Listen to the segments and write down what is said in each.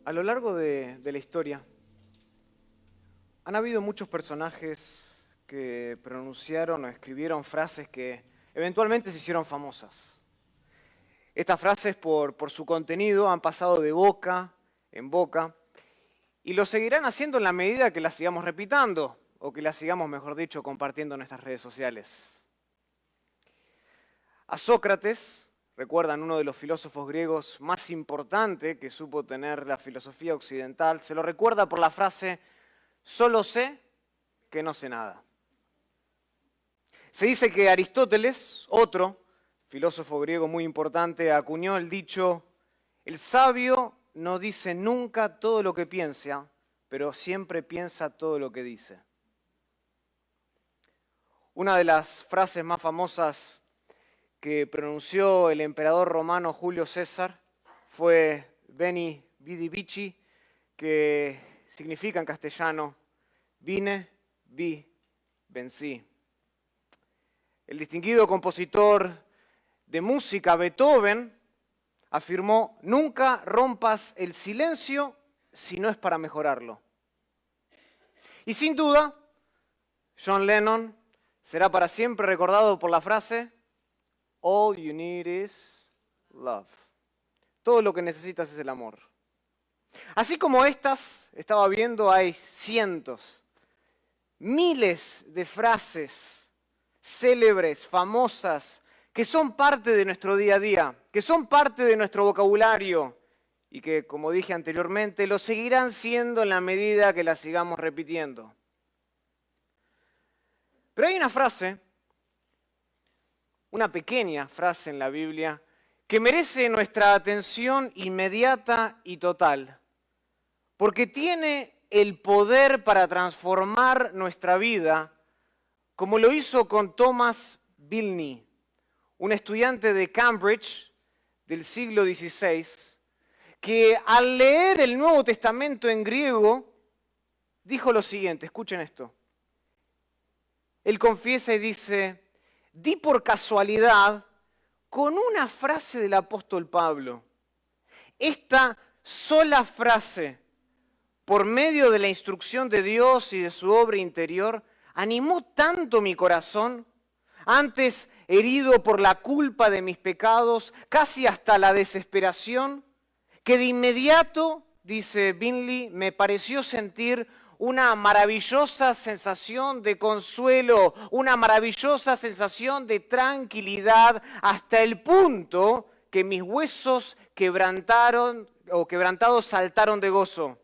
A lo largo de la historia han habido muchos personajes que pronunciaron o escribieron frases que eventualmente se hicieron famosas. Estas frases por su contenido han pasado de boca en boca y lo seguirán haciendo en la medida que las sigamos repitiendo o que las sigamos, mejor dicho, compartiendo en nuestras redes sociales. A Sócrates, recuerdan, uno de los filósofos griegos más importantes que supo tener la filosofía occidental, se lo recuerda por la frase: solo sé que no sé nada. Se dice que Aristóteles, otro filósofo griego muy importante, acuñó el dicho: el sabio no dice nunca todo lo que piensa, pero siempre piensa todo lo que dice. Una de las frases más famosas que pronunció el emperador romano Julio César fue Veni, vidi, vici, que significa en castellano: vine, vi, vencí. El distinguido compositor de música Beethoven afirmó: nunca rompas el silencio si no es para mejorarlo. Y sin duda, John Lennon será para siempre recordado por la frase: all you need is love. Todo lo que necesitas es el amor. Así como estas, estaba viendo, hay cientos, miles de frases célebres, famosas, que son parte de nuestro día a día, que son parte de nuestro vocabulario y que, como dije anteriormente, lo seguirán siendo en la medida que las sigamos repitiendo. Pero hay una frase, una pequeña frase en la Biblia, que merece nuestra atención inmediata y total, porque tiene el poder para transformar nuestra vida, como lo hizo con Thomas Bilney, un estudiante de Cambridge del siglo XVI, que al leer el Nuevo Testamento en griego, dijo lo siguiente: escuchen esto. Él confiesa y dice: di por casualidad con una frase del apóstol Pablo. Esta sola frase, por medio de la instrucción de Dios y de su obra interior, animó tanto mi corazón, antes herido por la culpa de mis pecados, casi hasta la desesperación, que de inmediato, dice Binley, me pareció sentir una maravillosa sensación de consuelo, una maravillosa sensación de tranquilidad, hasta el punto que mis huesos quebrantados saltaron de gozo.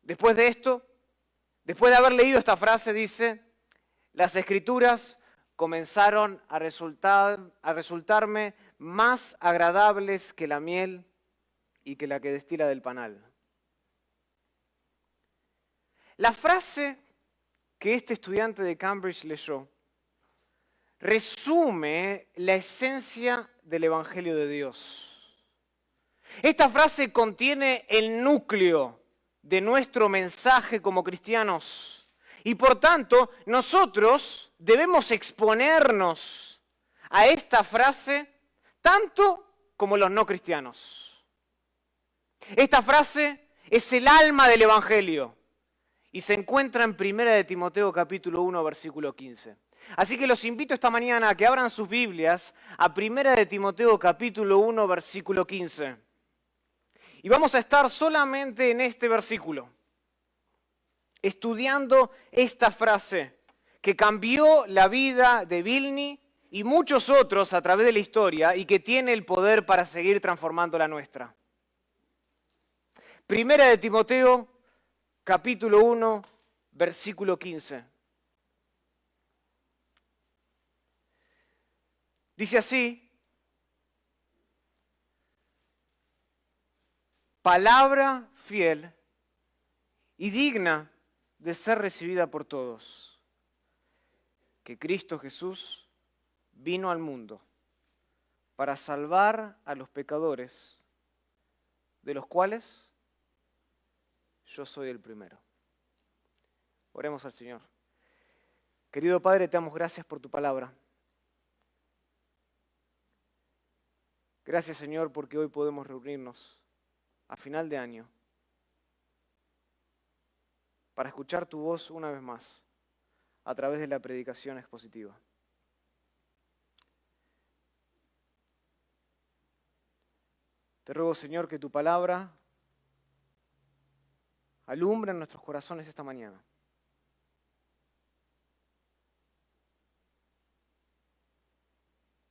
Después de esto, después de haber leído esta frase, dice: las escrituras comenzaron a resultarme más agradables que la miel y que la que destila del panal. La frase que este estudiante de Cambridge leyó resume la esencia del Evangelio de Dios. Esta frase contiene el núcleo de nuestro mensaje como cristianos y por tanto nosotros debemos exponernos a esta frase tanto como los no cristianos. Esta frase es el alma del Evangelio y se encuentra en 1 Timoteo capítulo 1, versículo 15. Así que los invito esta mañana a que abran sus Biblias a 1 Timoteo capítulo 1, versículo 15. Y vamos a estar solamente en este versículo, estudiando esta frase que cambió la vida de Bilney y muchos otros a través de la historia y que tiene el poder para seguir transformando la nuestra. 1 Timoteo capítulo 1, versículo 15. Dice así: palabra fiel y digna de ser recibida por todos, que Cristo Jesús vino al mundo para salvar a los pecadores, de los cuales yo soy el primero. Oremos al Señor. Querido Padre, te damos gracias por tu palabra. Gracias, Señor, porque hoy podemos reunirnos a final de año para escuchar tu voz una vez más a través de la predicación expositiva. Te ruego, Señor, que tu palabra alumbre en nuestros corazones esta mañana.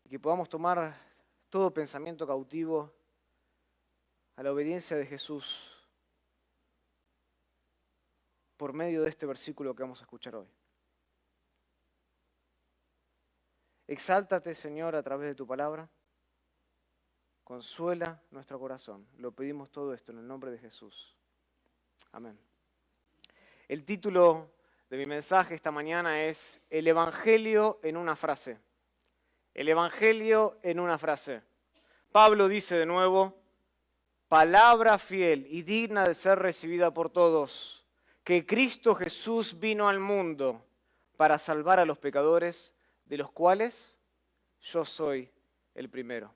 Y que podamos tomar todo pensamiento cautivo a la obediencia de Jesús por medio de este versículo que vamos a escuchar hoy. Exáltate, Señor, a través de tu palabra. Consuela nuestro corazón. Lo pedimos todo esto en el nombre de Jesús. Amén. El título de mi mensaje esta mañana es El Evangelio en una frase. El Evangelio en una frase. Pablo dice de nuevo, palabra fiel y digna de ser recibida por todos, que Cristo Jesús vino al mundo para salvar a los pecadores, de los cuales yo soy el primero.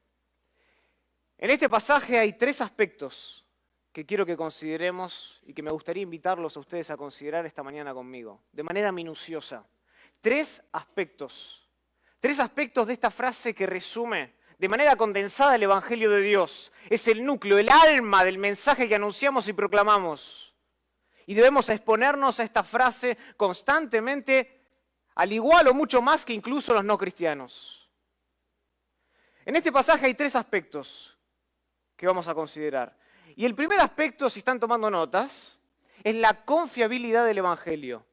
En este pasaje hay tres aspectos que quiero que consideremos y que me gustaría invitarlos a ustedes a considerar esta mañana conmigo, de manera minuciosa. Tres aspectos de esta frase que resume de manera condensada el Evangelio de Dios. Es el núcleo, el alma del mensaje que anunciamos y proclamamos. Y debemos exponernos a esta frase constantemente, al igual o mucho más que incluso los no cristianos. En este pasaje hay tres aspectos que vamos a considerar. Y el primer aspecto, si están tomando notas, es la confiabilidad del Evangelio.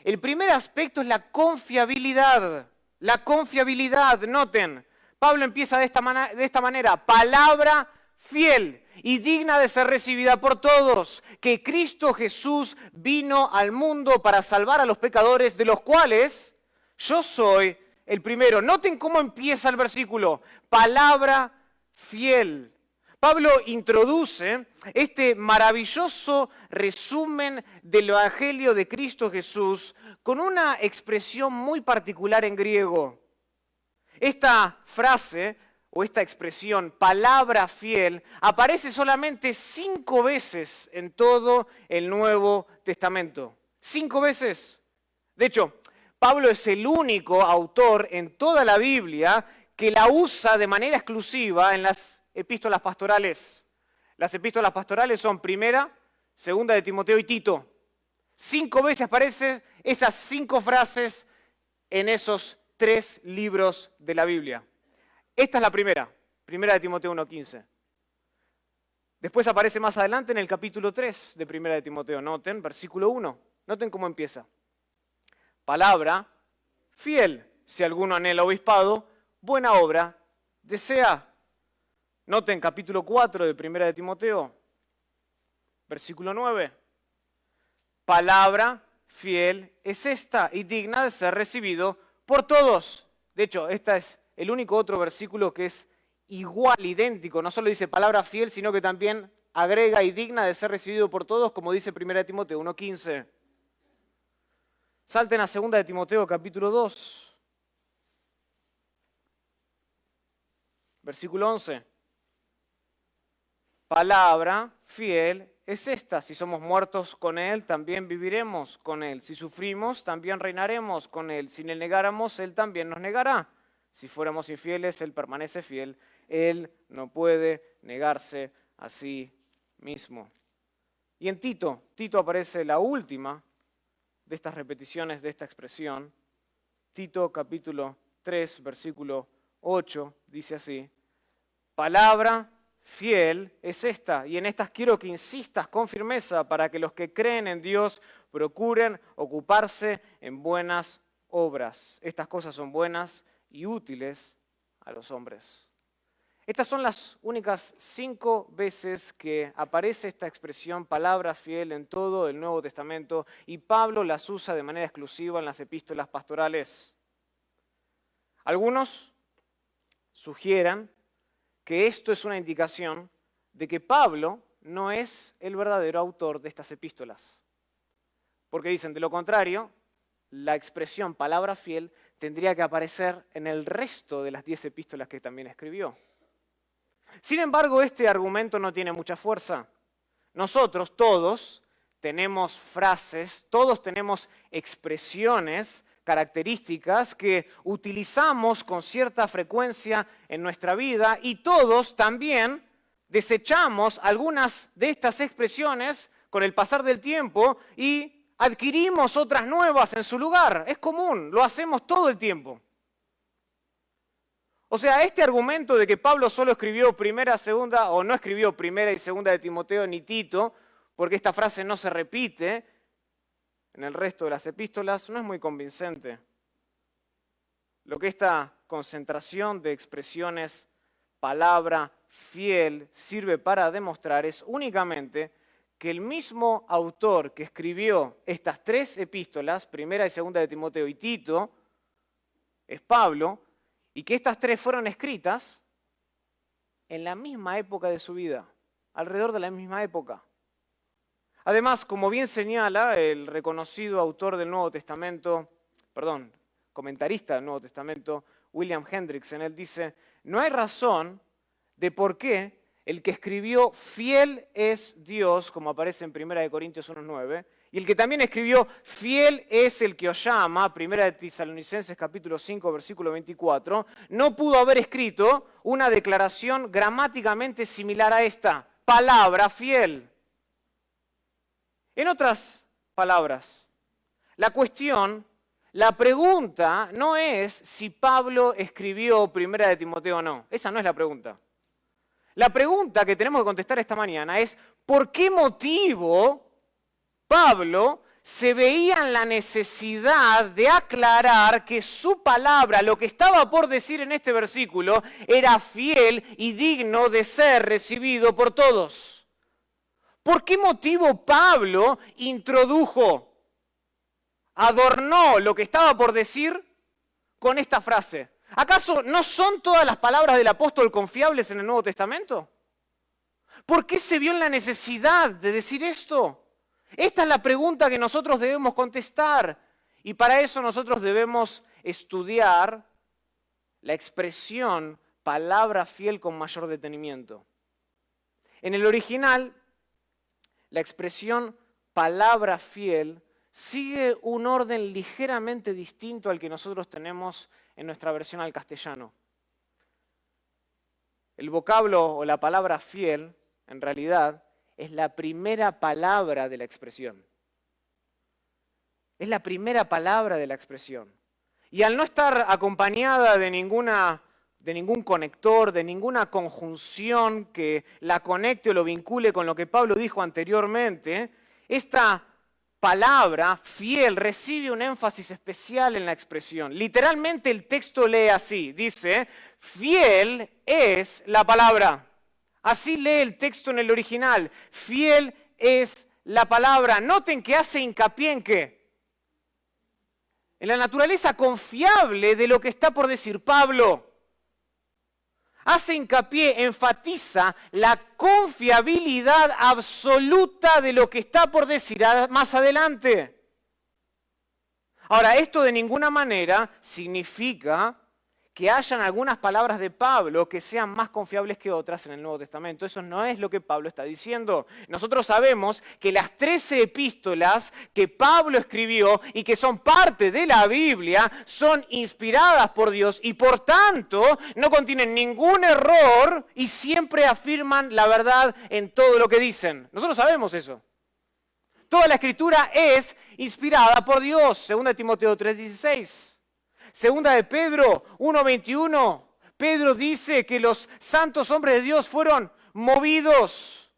El primer aspecto es la confiabilidad. La confiabilidad, noten, Pablo empieza de esta manera, palabra fiel y digna de ser recibida por todos, que Cristo Jesús vino al mundo para salvar a los pecadores, de los cuales yo soy el primero. Noten cómo empieza el versículo, palabra fiel. Pablo introduce este maravilloso resumen del Evangelio de Cristo Jesús con una expresión muy particular en griego. Esta frase o esta expresión, palabra fiel, aparece solamente 5 veces en todo el Nuevo Testamento. 5 veces. De hecho, Pablo es el único autor en toda la Biblia que la usa de manera exclusiva en las epístolas pastorales. Las epístolas pastorales son Primera, Segunda de Timoteo y Tito. 5 veces aparecen esas 5 frases en esos 3 libros de la Biblia. Esta es la primera, Primera de Timoteo 1:15. Después aparece más adelante en el capítulo 3 de Primera de Timoteo. Noten, versículo 1. Noten cómo empieza. Palabra fiel, si alguno anhela obispado, buena obra desea. Noten capítulo 4 de Primera de Timoteo, versículo 9. Palabra fiel es esta y digna de ser recibido por todos. De hecho, este es el único otro versículo que es igual, idéntico. No solo dice palabra fiel, sino que también agrega y digna de ser recibido por todos, como dice Primera de Timoteo 1:15. Salten a Segunda de Timoteo capítulo 2, versículo 11. Palabra fiel es esta, si somos muertos con Él, también viviremos con Él. Si sufrimos, también reinaremos con Él. Si le negáramos, Él también nos negará. Si fuéramos infieles, Él permanece fiel. Él no puede negarse a sí mismo. Y en Tito aparece la última de estas repeticiones de esta expresión. Tito capítulo 3, versículo 8, dice así, palabra fiel es esta, y en estas quiero que insistas con firmeza para que los que creen en Dios procuren ocuparse en buenas obras. Estas cosas son buenas y útiles a los hombres. Estas son las únicas 5 veces que aparece esta expresión palabra fiel en todo el Nuevo Testamento y Pablo las usa de manera exclusiva en las epístolas pastorales. Algunos sugieran que esto es una indicación de que Pablo no es el verdadero autor de estas epístolas. Porque dicen, de lo contrario, la expresión palabra fiel tendría que aparecer en el resto de las 10 epístolas que también escribió. Sin embargo, este argumento no tiene mucha fuerza. nosotros todos tenemos frases, todos tenemos expresiones, características que utilizamos con cierta frecuencia en nuestra vida y todos también desechamos algunas de estas expresiones con el pasar del tiempo y adquirimos otras nuevas en su lugar. Es común, lo hacemos todo el tiempo. O sea, este argumento de que Pablo solo escribió primera, segunda, o no escribió primera y segunda de Timoteo ni Tito, porque esta frase no se repite en el resto de las epístolas, no es muy convincente. Lo que esta concentración de expresiones, palabra fiel, sirve para demostrar es únicamente que el mismo autor que escribió estas tres epístolas, primera y segunda de Timoteo y Tito, es Pablo, y que estas tres fueron escritas en la misma época de su vida, alrededor de la misma época. Además, como bien señala el reconocido autor del Nuevo Testamento, comentarista del Nuevo Testamento, William Hendriksen, él dice, no hay razón de por qué el que escribió fiel es Dios, como aparece en 1 Corintios 1:9, y el que también escribió fiel es el que os llama, 1 de Tesalonicenses capítulo 5, versículo 24, no pudo haber escrito una declaración gramáticamente similar a esta, palabra fiel. En otras palabras, la pregunta no es si Pablo escribió primera de Timoteo o no. Esa no es la pregunta. La pregunta que tenemos que contestar esta mañana es ¿por qué motivo Pablo se veía en la necesidad de aclarar que su palabra, lo que estaba por decir en este versículo, era fiel y digno de ser recibido por todos? ¿Por qué motivo Pablo adornó lo que estaba por decir con esta frase? ¿Acaso no son todas las palabras del apóstol confiables en el Nuevo Testamento? ¿Por qué se vio en la necesidad de decir esto? Esta es la pregunta que nosotros debemos contestar y para eso nosotros debemos estudiar la expresión palabra fiel con mayor detenimiento. En el original, la expresión palabra fiel sigue un orden ligeramente distinto al que nosotros tenemos en nuestra versión al castellano. El vocablo o la palabra fiel, en realidad, es la primera palabra de la expresión. Es la primera palabra de la expresión. Y al no estar acompañada de ningún conector, de ninguna conjunción que la conecte o lo vincule con lo que Pablo dijo anteriormente, esta palabra fiel recibe un énfasis especial en la expresión. Literalmente el texto lee así, dice, fiel es la palabra. Así lee el texto en el original, fiel es la palabra. Noten que hace hincapié en qué. En la naturaleza confiable de lo que está por decir Pablo. Hace hincapié, enfatiza la confiabilidad absoluta de lo que está por decir más adelante. Ahora, esto de ninguna manera significa que hayan algunas palabras de Pablo que sean más confiables que otras en el Nuevo Testamento. Eso no es lo que Pablo está diciendo. Nosotros sabemos que las 13 epístolas que Pablo escribió y que son parte de la Biblia son inspiradas por Dios y por tanto no contienen ningún error y siempre afirman la verdad en todo lo que dicen. Nosotros sabemos eso. Toda la Escritura es inspirada por Dios, 2 Timoteo 3:16. Segunda de Pedro 1:21, Pedro dice que los santos hombres de Dios fueron movidos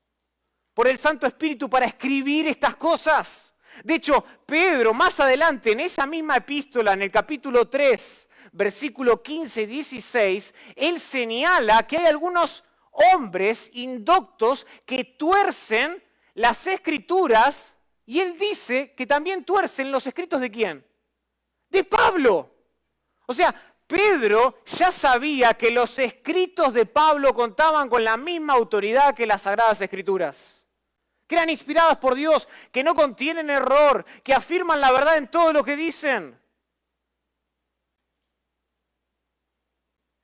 por el Santo Espíritu para escribir estas cosas. De hecho, Pedro más adelante en esa misma epístola, en el capítulo 3, versículo 15 y 16, él señala que hay algunos hombres indoctos que tuercen las Escrituras y él dice que también tuercen los escritos ¿de quién? De Pablo. O sea, Pedro ya sabía que los escritos de Pablo contaban con la misma autoridad que las Sagradas Escrituras, que eran inspiradas por Dios, que no contienen error, que afirman la verdad en todo lo que dicen.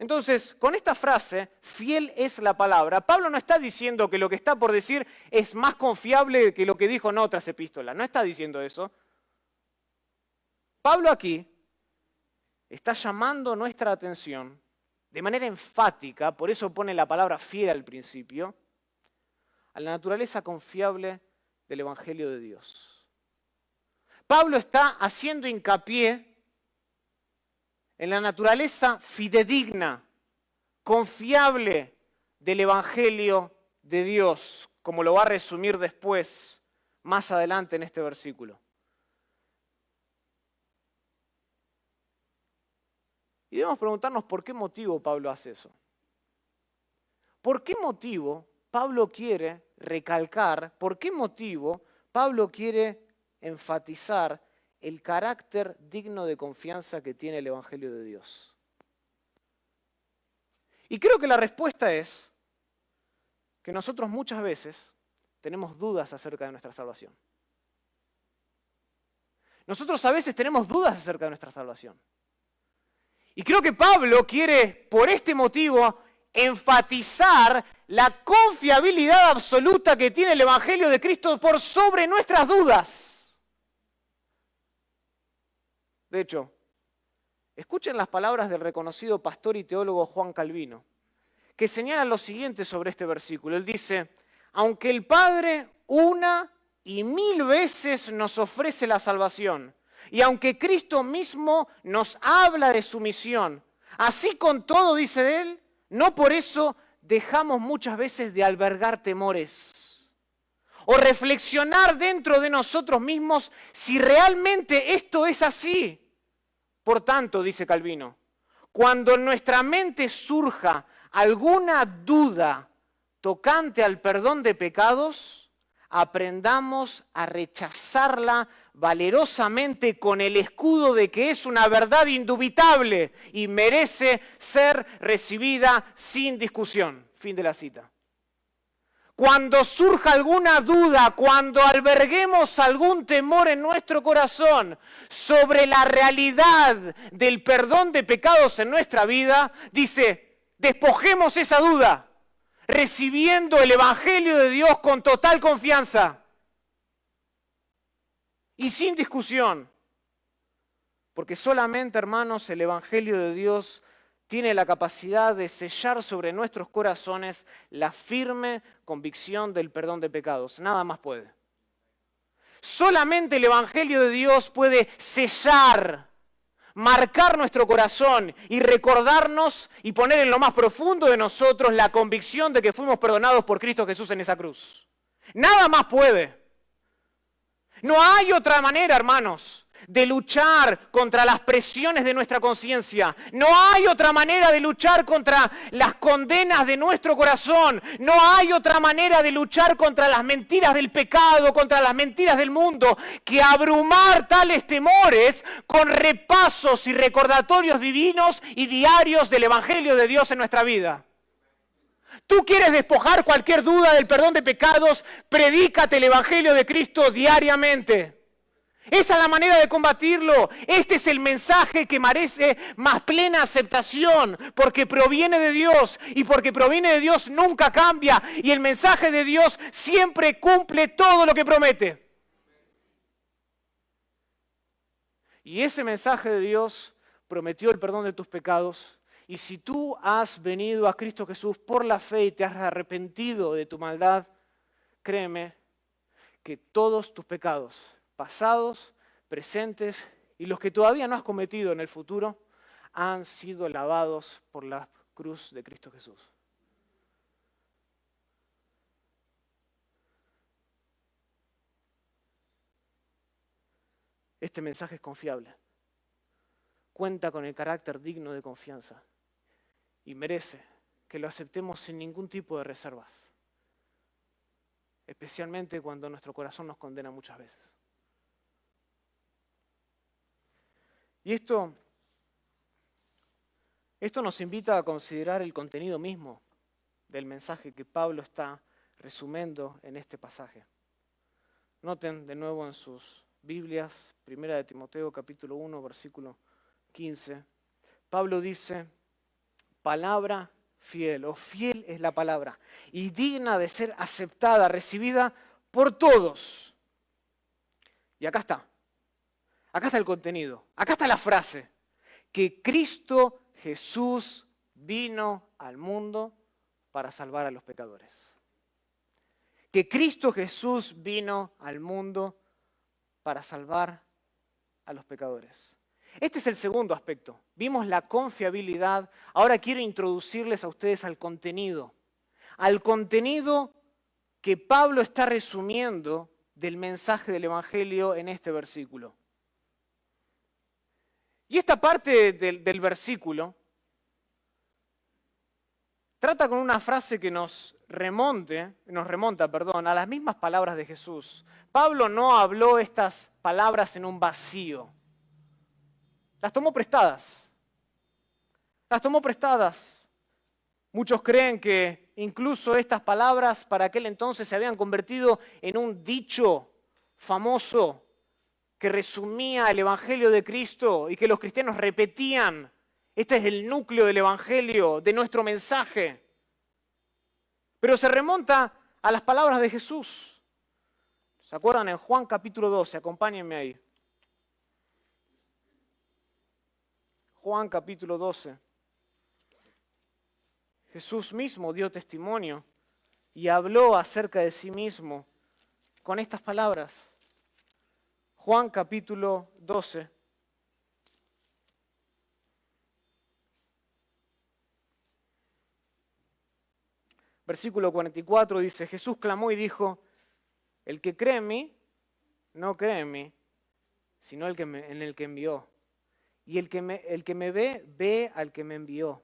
Entonces, con esta frase, fiel es la palabra, Pablo no está diciendo que lo que está por decir es más confiable que lo que dijo en otras epístolas. No está diciendo eso. Pablo aquí está llamando nuestra atención de manera enfática, por eso pone la palabra fiel al principio, a la naturaleza confiable del Evangelio de Dios. Pablo está haciendo hincapié en la naturaleza fidedigna, confiable del Evangelio de Dios, como lo va a resumir después, más adelante en este versículo. Y debemos preguntarnos por qué motivo Pablo hace eso. ¿Por qué motivo Pablo quiere recalcar, por qué motivo Pablo quiere enfatizar el carácter digno de confianza que tiene el Evangelio de Dios? Y creo que la respuesta es que nosotros muchas veces tenemos dudas acerca de nuestra salvación. Nosotros a veces tenemos dudas acerca de nuestra salvación. Y creo que Pablo quiere, por este motivo, enfatizar la confiabilidad absoluta que tiene el Evangelio de Cristo por sobre nuestras dudas. De hecho, escuchen las palabras del reconocido pastor y teólogo Juan Calvino, que señala lo siguiente sobre este versículo. Él dice, aunque el Padre una y mil veces nos ofrece la salvación, y aunque Cristo mismo nos habla de su misión, así con todo, dice él, no por eso dejamos muchas veces de albergar temores o reflexionar dentro de nosotros mismos si realmente esto es así. Por tanto, dice Calvino, cuando en nuestra mente surja alguna duda tocante al perdón de pecados, aprendamos a rechazarla valerosamente con el escudo de que es una verdad indubitable y merece ser recibida sin discusión. Fin de la cita. Cuando surja alguna duda, cuando alberguemos algún temor en nuestro corazón sobre la realidad del perdón de pecados en nuestra vida, dice, despojemos esa duda, recibiendo el Evangelio de Dios con total confianza y sin discusión. Porque solamente, hermanos, el Evangelio de Dios tiene la capacidad de sellar sobre nuestros corazones la firme convicción del perdón de pecados. Nada más puede. Solamente el Evangelio de Dios puede sellar, marcar nuestro corazón y recordarnos y poner en lo más profundo de nosotros la convicción de que fuimos perdonados por Cristo Jesús en esa cruz. Nada más puede. No hay otra manera, hermanos, de luchar contra las presiones de nuestra conciencia. No hay otra manera de luchar contra las condenas de nuestro corazón. No hay otra manera de luchar contra las mentiras del pecado, contra las mentiras del mundo, que abrumar tales temores con repasos y recordatorios divinos y diarios del Evangelio de Dios en nuestra vida. Tú quieres despojar cualquier duda del perdón de pecados, predícate el Evangelio de Cristo diariamente. Esa es la manera de combatirlo. Este es el mensaje que merece más plena aceptación, porque proviene de Dios, y porque proviene de Dios nunca cambia, y el mensaje de Dios siempre cumple todo lo que promete. Y ese mensaje de Dios prometió el perdón de tus pecados. Y si tú has venido a Cristo Jesús por la fe y te has arrepentido de tu maldad, créeme que todos tus pecados, pasados, presentes y los que todavía no has cometido en el futuro, han sido lavados por la cruz de Cristo Jesús. Este mensaje es confiable. Cuenta con el carácter digno de confianza y merece que lo aceptemos sin ningún tipo de reservas, especialmente cuando nuestro corazón nos condena muchas veces. Y esto nos invita a considerar el contenido mismo del mensaje que Pablo está resumiendo en este pasaje. Noten de nuevo en sus Biblias, 1 de Timoteo capítulo 1, versículo 15. Pablo dice, palabra fiel, o fiel es la palabra, y digna de ser aceptada, recibida por todos. Y acá está el contenido, acá está la frase, que Cristo Jesús vino al mundo para salvar a los pecadores. Que Cristo Jesús vino al mundo para salvar a los pecadores. Este es el segundo aspecto. Vimos la confiabilidad. Ahora quiero introducirles a ustedes al contenido que Pablo está resumiendo del mensaje del Evangelio en este versículo. Y esta parte del versículo trata con una frase que nos remonta, a las mismas palabras de Jesús. Pablo no habló estas palabras en un vacío. Las tomó prestadas. Muchos creen que incluso estas palabras para aquel entonces se habían convertido en un dicho famoso que resumía el Evangelio de Cristo y que los cristianos repetían. Este es el núcleo del Evangelio, de nuestro mensaje. Pero se remonta a las palabras de Jesús. ¿Se acuerdan? En Juan capítulo 12, acompáñenme ahí. Juan capítulo 12. Jesús mismo dio testimonio y habló acerca de sí mismo con estas palabras. Juan capítulo 12. Versículo 44 dice, Jesús clamó y dijo, el que cree en mí, no cree en mí, sino en el que envió. Y el que me ve, ve al que me envió.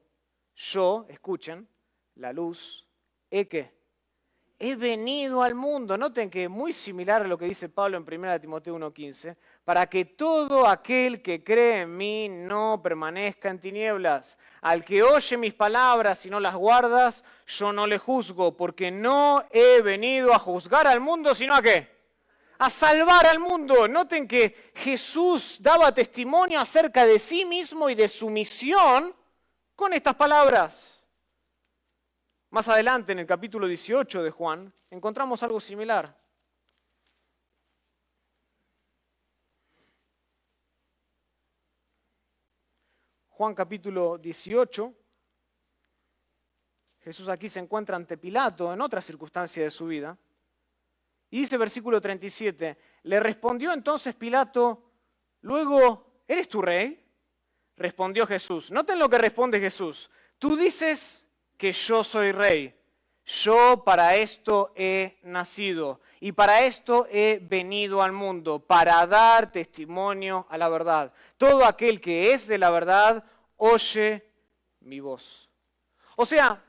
Yo, escuchen, la luz, he venido al mundo. Noten que es muy similar a lo que dice Pablo en 1 Timoteo 1:15, para que todo aquel que cree en mí no permanezca en tinieblas. Al que oye mis palabras y no las guardas, yo no le juzgo, porque no he venido a juzgar al mundo, sino ¿a qué? A salvar al mundo. Noten que Jesús daba testimonio acerca de sí mismo y de su misión con estas palabras. Más adelante, en el capítulo 18 de Juan, encontramos algo similar. Juan capítulo 18, Jesús aquí se encuentra ante Pilato en otra circunstancia de su vida. Y dice versículo 37, le respondió entonces Pilato, luego, ¿eres tu rey? Respondió Jesús. Noten lo que responde Jesús. Tú dices que yo soy rey. Yo para esto he nacido y para esto he venido al mundo, para dar testimonio a la verdad. Todo aquel que es de la verdad, oye mi voz. O sea,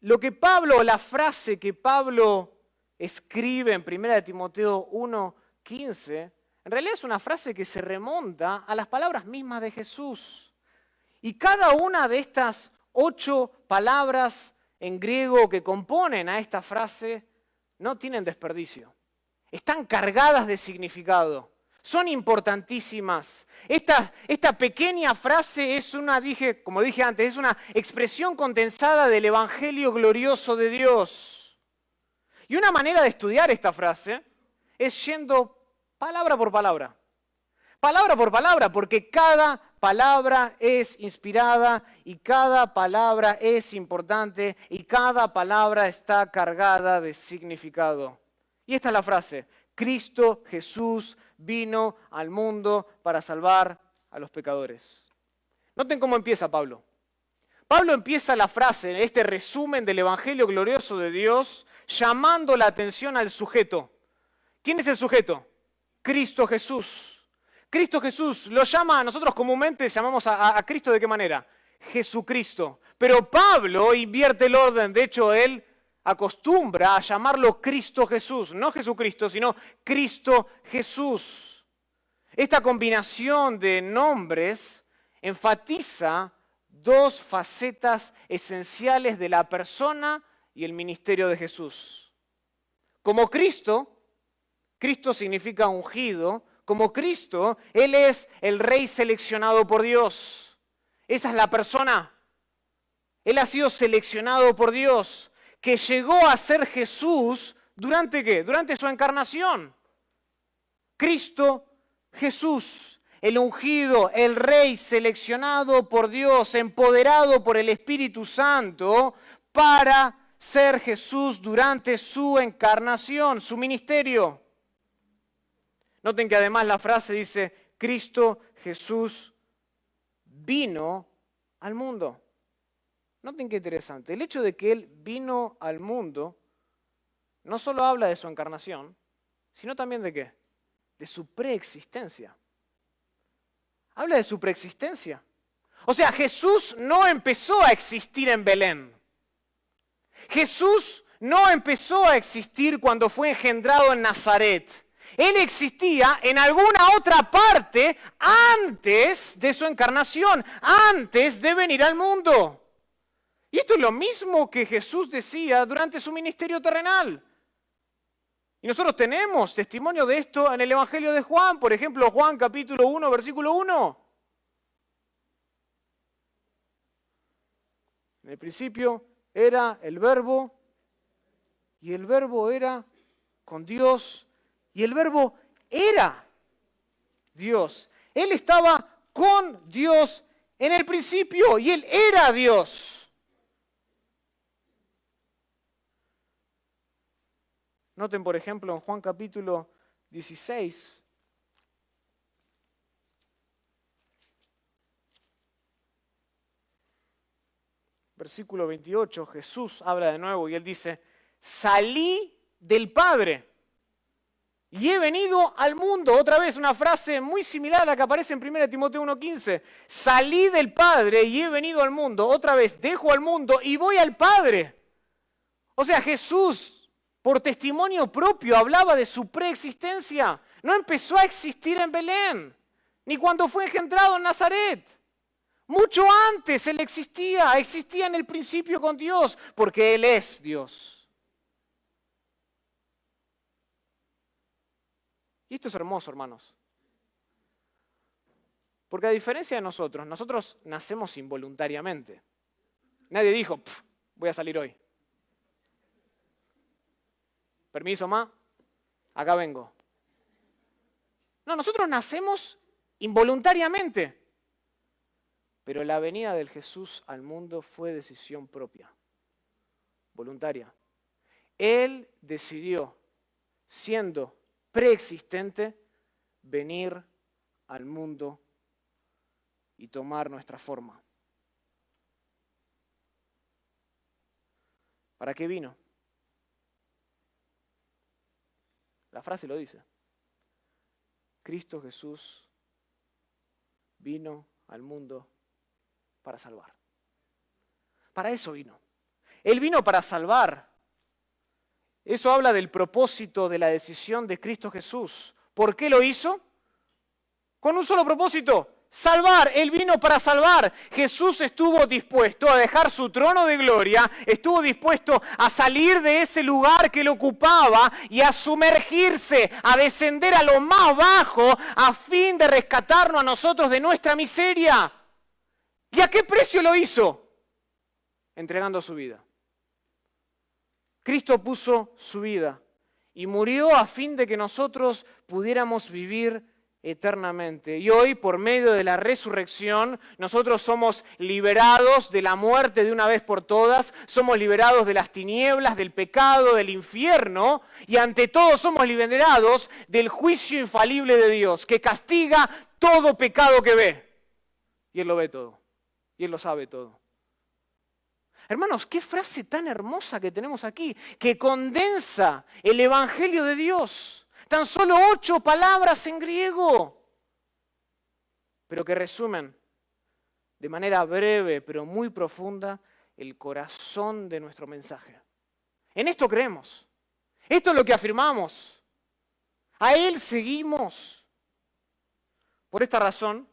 la frase que Pablo escribe en 1 Timoteo 1:15, en realidad es una frase que se remonta a las palabras mismas de Jesús. Y cada una de estas 8 palabras en griego que componen a esta frase no tienen desperdicio. Están cargadas de significado. Son importantísimas. Esta pequeña frase es como dije antes, es una expresión condensada del Evangelio glorioso de Dios. Y una manera de estudiar esta frase es yendo palabra por palabra. Palabra por palabra, porque cada palabra es inspirada y cada palabra es importante y cada palabra está cargada de significado. Y esta es la frase, Cristo Jesús vino al mundo para salvar a los pecadores. Noten cómo empieza Pablo. Pablo empieza la frase, este resumen del Evangelio glorioso de Dios, llamando la atención al sujeto. ¿Quién es el sujeto? Cristo Jesús. Cristo Jesús lo llama, nosotros comúnmente llamamos a Cristo ¿de qué manera? Jesucristo. Pero Pablo invierte el orden, de hecho él acostumbra a llamarlo Cristo Jesús, no Jesucristo, sino Cristo Jesús. Esta combinación de nombres enfatiza 2 facetas esenciales de la persona y el ministerio de Jesús. Como Cristo significa ungido. Como Cristo, Él es el Rey seleccionado por Dios. Esa es la persona. Él ha sido seleccionado por Dios, que llegó a ser Jesús ¿durante qué? Durante su encarnación. Cristo Jesús, el ungido, el rey seleccionado por Dios, empoderado por el Espíritu Santo para ser Jesús durante su encarnación, su ministerio. Noten que además la frase dice, Cristo Jesús vino al mundo. Noten qué interesante. El hecho de que Él vino al mundo no solo habla de su encarnación, sino también de qué? De su preexistencia. Habla de su preexistencia. O sea, Jesús no empezó a existir en Belén. Jesús no empezó a existir cuando fue engendrado en Nazaret. Él existía en alguna otra parte antes de su encarnación, antes de venir al mundo. Y esto es lo mismo que Jesús decía durante su ministerio terrenal. Y nosotros tenemos testimonio de esto en el Evangelio de Juan, por ejemplo, Juan capítulo 1, versículo 1. En el principio era el Verbo, y el Verbo era con Dios, y el Verbo era Dios. Él estaba con Dios en el principio, y Él era Dios. Noten, por ejemplo, en Juan capítulo 16, versículo 28, Jesús habla de nuevo y Él dice, salí del Padre y he venido al mundo. Otra vez una frase muy similar a la que aparece en 1 Timoteo 1:15. Salí del Padre y he venido al mundo. Otra vez, dejo al mundo y voy al Padre. O sea, Jesús, por testimonio propio, hablaba de su preexistencia. No empezó a existir en Belén, ni cuando fue engendrado en Nazaret. Mucho antes Él existía en el principio con Dios, porque Él es Dios. Y esto es hermoso, hermanos. Porque a diferencia de nosotros nacemos involuntariamente. Nadie dijo, voy a salir hoy. Permiso, ma, acá vengo. No, nosotros nacemos involuntariamente. Pero la venida del Jesús al mundo fue decisión propia, voluntaria. Él decidió, siendo preexistente, venir al mundo y tomar nuestra forma. ¿Para qué vino? La frase lo dice. Cristo Jesús vino al mundo para salvar. Para eso vino. Él vino para salvar. Eso habla del propósito de la decisión de Cristo Jesús. ¿Por qué lo hizo? Con un solo propósito. Salvar, Él vino para salvar. Jesús estuvo dispuesto a dejar su trono de gloria, estuvo dispuesto a salir de ese lugar que Él ocupaba y a sumergirse, a descender a lo más bajo a fin de rescatarnos a nosotros de nuestra miseria. ¿Y a qué precio lo hizo? Entregando su vida. Cristo puso su vida y murió a fin de que nosotros pudiéramos vivir eternamente. Y hoy, por medio de la resurrección, nosotros somos liberados de la muerte de una vez por todas, somos liberados de las tinieblas, del pecado, del infierno, y ante todo somos liberados del juicio infalible de Dios, que castiga todo pecado que ve. Y Él lo ve todo, y Él lo sabe todo. Hermanos, qué frase tan hermosa que tenemos aquí, que condensa el Evangelio de Dios. Tan solo 8 palabras en griego, pero que resumen de manera breve, pero muy profunda, el corazón de nuestro mensaje. En esto creemos. Esto es lo que afirmamos. A Él seguimos. Por esta razón,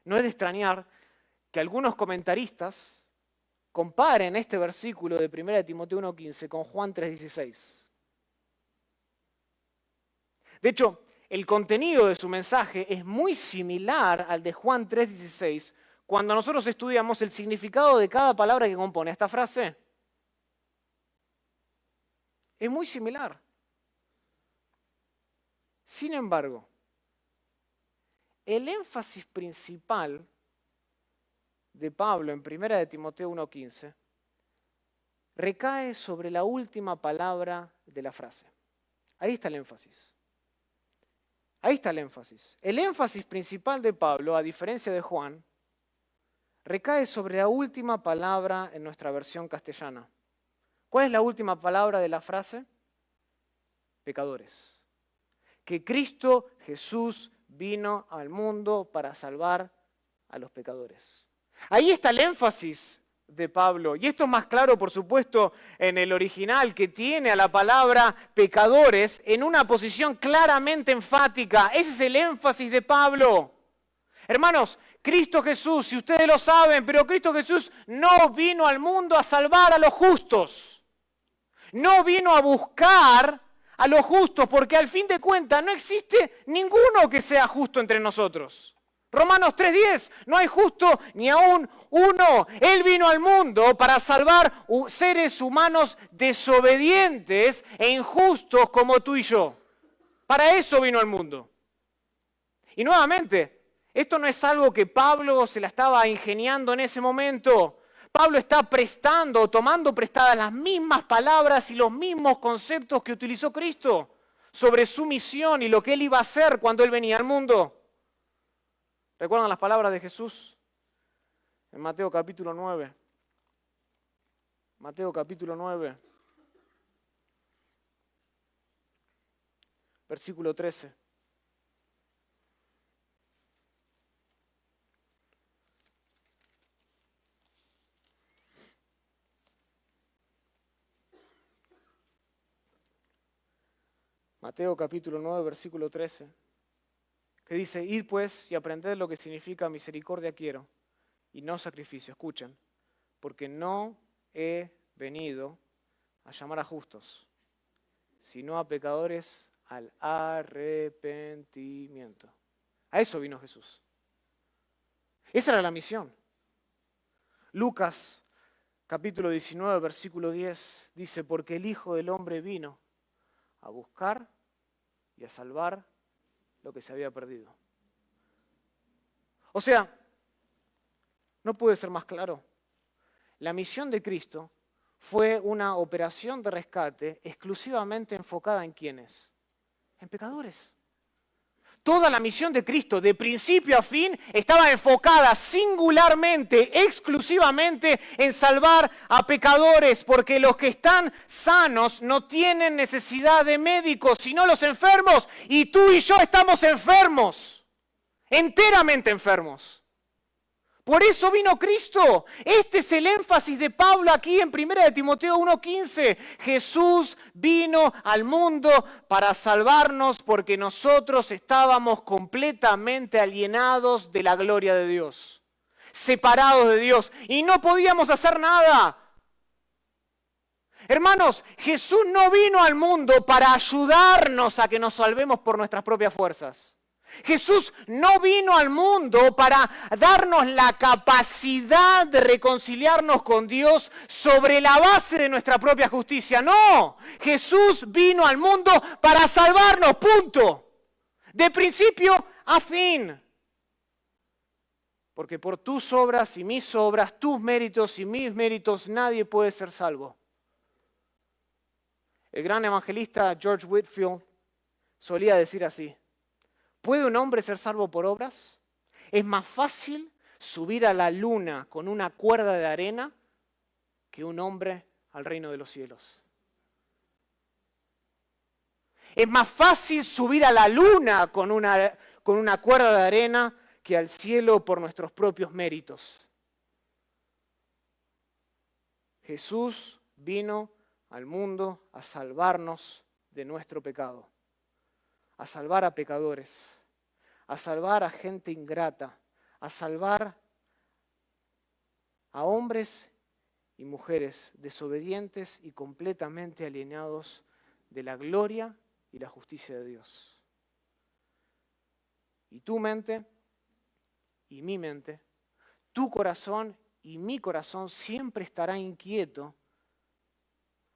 no es de extrañar que algunos comentaristas comparen este versículo de 1 Timoteo 1:15 con Juan 3:16. De hecho, el contenido de su mensaje es muy similar al de Juan 3:16 cuando nosotros estudiamos el significado de cada palabra que compone esta frase? Es muy similar. Sin embargo, el énfasis principal de Pablo en 1 de Timoteo 1:15 recae sobre la última palabra de la frase. Ahí está el énfasis. Ahí está el énfasis. El énfasis principal de Pablo, a diferencia de Juan, recae sobre la última palabra en nuestra versión castellana. ¿Cuál es la última palabra de la frase? Pecadores. Que Cristo Jesús vino al mundo para salvar a los pecadores. Ahí está el énfasis de Pablo. Y esto es más claro, por supuesto, en el original, que tiene a la palabra pecadores en una posición claramente enfática. Ese es el énfasis de Pablo. Hermanos, Cristo Jesús, si ustedes lo saben, pero Cristo Jesús no vino al mundo a salvar a los justos. No vino a buscar a los justos, porque al fin de cuentas no existe ninguno que sea justo entre nosotros. Romanos 3:10, no hay justo ni aún uno. Él vino al mundo para salvar seres humanos desobedientes e injustos como tú y yo. Para eso vino al mundo. Y nuevamente, esto no es algo que Pablo se la estaba ingeniando en ese momento. Pablo está tomando prestadas las mismas palabras y los mismos conceptos que utilizó Cristo sobre su misión y lo que él iba a hacer cuando él venía al mundo. ¿Recuerdan las palabras de Jesús? En Mateo capítulo 9. Mateo capítulo 9. Versículo 13. Mateo capítulo 9, versículo 13. Que dice, id pues y aprended lo que significa misericordia quiero y no sacrificio. Escuchen, porque no he venido a llamar a justos, sino a pecadores al arrepentimiento. A eso vino Jesús. Esa era la misión. Lucas capítulo 19, versículo 10 dice, porque el Hijo del Hombre vino a buscar y a salvar lo que se había perdido. O sea, no puede ser más claro. La misión de Cristo fue una operación de rescate exclusivamente enfocada en ¿quiénes? En pecadores. Toda la misión de Cristo, de principio a fin, estaba enfocada singularmente, exclusivamente en salvar a pecadores, porque los que están sanos no tienen necesidad de médicos, sino los enfermos, y tú y yo estamos enfermos, enteramente enfermos. Por eso vino Cristo. Este es el énfasis de Pablo aquí en 1 de Timoteo 1:15. Jesús vino al mundo para salvarnos porque nosotros estábamos completamente alienados de la gloria de Dios, separados de Dios y no podíamos hacer nada. Hermanos, Jesús no vino al mundo para ayudarnos a que nos salvemos por nuestras propias fuerzas. Jesús no vino al mundo para darnos la capacidad de reconciliarnos con Dios sobre la base de nuestra propia justicia. No, Jesús vino al mundo para salvarnos, punto. De principio a fin. Porque por tus obras y mis obras, tus méritos y mis méritos, nadie puede ser salvo. El gran evangelista George Whitefield solía decir así: ¿puede un hombre ser salvo por obras? Es más fácil subir a la luna con una cuerda de arena que un hombre al reino de los cielos. Es más fácil subir a la luna con una cuerda de arena que al cielo por nuestros propios méritos. Jesús vino al mundo a salvarnos de nuestro pecado, a salvar a pecadores, a salvar a gente ingrata, a salvar a hombres y mujeres desobedientes y completamente alienados de la gloria y la justicia de Dios. Y tu mente y mi mente, tu corazón y mi corazón siempre estará inquieto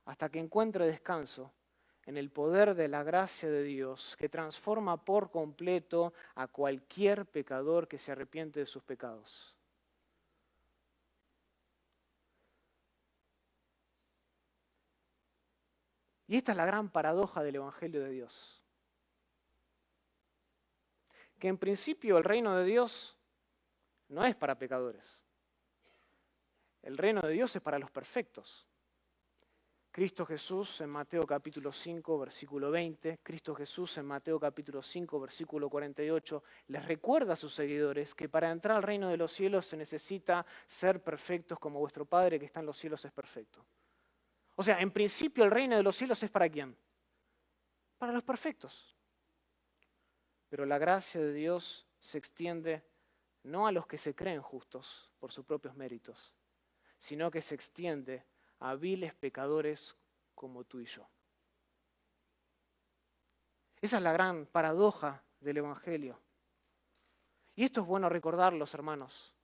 hasta que encuentre descanso en el poder de la gracia de Dios que transforma por completo a cualquier pecador que se arrepiente de sus pecados. Y esta es la gran paradoja del Evangelio de Dios. Que en principio el reino de Dios no es para pecadores. El reino de Dios es para los perfectos. Cristo Jesús en Mateo capítulo 5, versículo 20, Cristo Jesús en Mateo capítulo 5, versículo 48, les recuerda a sus seguidores que para entrar al reino de los cielos se necesita ser perfectos como vuestro Padre que está en los cielos es perfecto. O sea, en principio el reino de los cielos es ¿para quién? Para los perfectos. Pero la gracia de Dios se extiende no a los que se creen justos por sus propios méritos, sino que se extiende a viles pecadores como tú y yo. Esa es la gran paradoja del Evangelio. Y esto es bueno recordarlos, hermanos.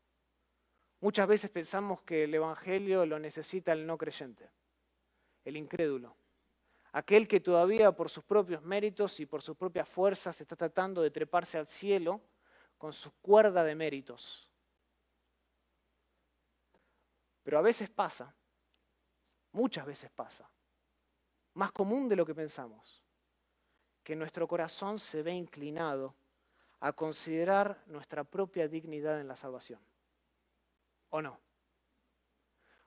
Muchas veces pensamos que el Evangelio lo necesita el no creyente, el incrédulo, aquel que todavía por sus propios méritos y por sus propias fuerzas está tratando de treparse al cielo con su cuerda de méritos. Pero a veces pasa, muchas veces pasa, más común de lo que pensamos, que nuestro corazón se ve inclinado a considerar nuestra propia dignidad en la salvación. ¿O no?